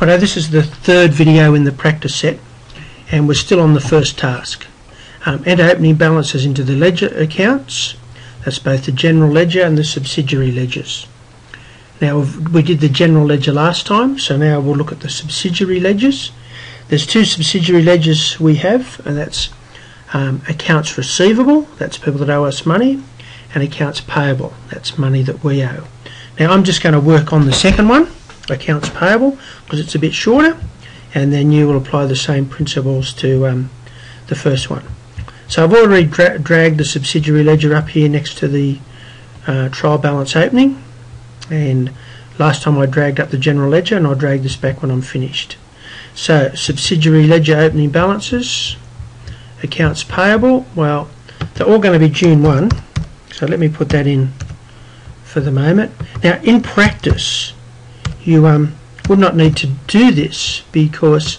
Righto, this is the third video in the practice set, and we're still on the first task. Enter opening balances into the ledger accounts. That's both the general ledger and the subsidiary ledgers. Now we did the general ledger last time, so now we'll look at the subsidiary ledgers. There's two subsidiary ledgers we have, and that's accounts receivable, that's people that owe us money, and accounts payable, that's money that we owe. Now I'm just going to work on the second one, accounts payable, because it's a bit shorter, and then you will apply the same principles to the first one. So I've already dragged the subsidiary ledger up here next to the trial balance opening, and last time I dragged up the general ledger, and I'll drag this back when I'm finished. So subsidiary ledger opening balances, accounts payable, well they're all going to be June 1, so let me put that in for the moment. Now in practice you would not need to do this, because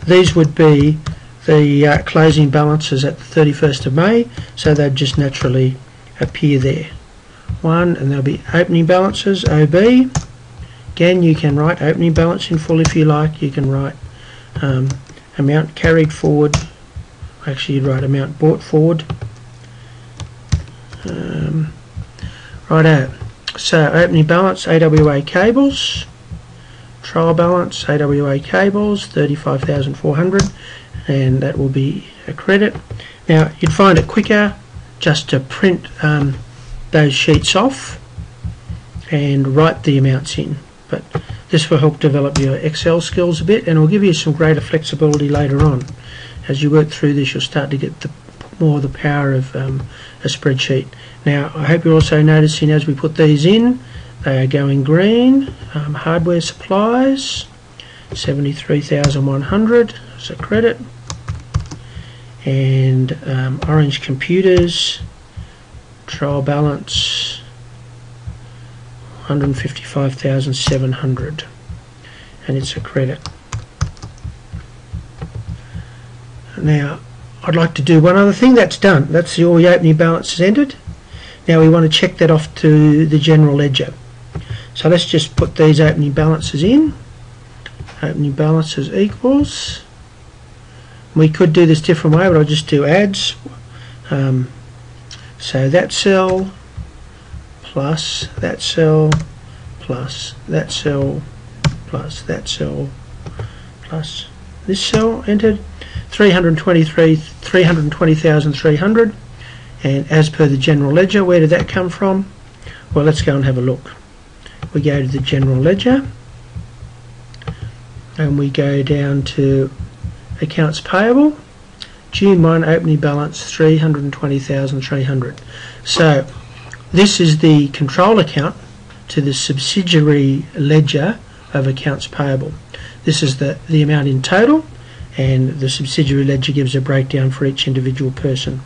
these would be the closing balances at the 31st of May, so they'd just naturally appear there. And there'll be opening balances, OB. Again, you can write opening balance in full if you like. You can write amount carried forward. Actually, you'd write amount brought forward. Righto. So opening balance, AWA cables. Trial balance, AWA cables, 35,400, and that will be a credit. Now you'd find it quicker just to print those sheets off and write the amounts in, but this will help develop your Excel skills a bit, and will give you some greater flexibility later on. As you work through this, you'll start to get more the power of a spreadsheet. Now I hope you're also noticing as we put these in, they are going green. Hardware supplies, 73,100 as a credit, and orange computers, trial balance 155,700, and it's a credit. Now I'd like to do one other thing. That's done. That's all the opening balances entered. Now we want to check that off to the general ledger. So let's just put these opening balances in. Opening balances equals. We could do this different way, but I'll just do adds. So that cell plus that cell plus that cell plus that cell plus this cell entered, 320,300, and as per the general ledger, where did that come from? Well, let's go and have a look. We go to the general ledger, and we go down to accounts payable, June 1 opening balance 320,300. So this is the control account to the subsidiary ledger of accounts payable. This is the amount in total, and the subsidiary ledger gives a breakdown for each individual person.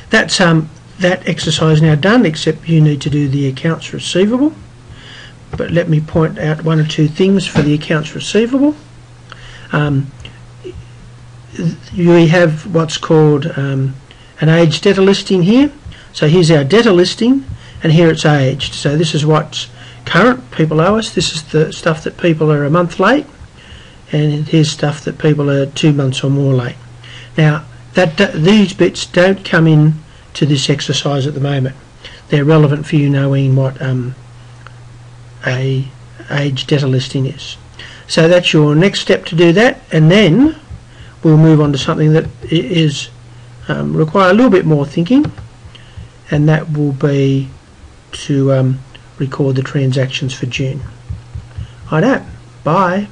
That's that exercise now done, except you need to do the accounts receivable. But let me point out one or two things for the accounts receivable. We have what's called an aged debtor listing here. So here's our debtor listing, and here it's aged. So this is what's current, people owe us. This is the stuff that people are a month late, and here's stuff that people are 2 months or more late. Now these bits don't come in to this exercise at the moment. They're relevant for you knowing what a aged debtor listing is. So that's your next step to do that, and then we'll move on to something that is require a little bit more thinking, and that will be to record the transactions for June. Righto, bye.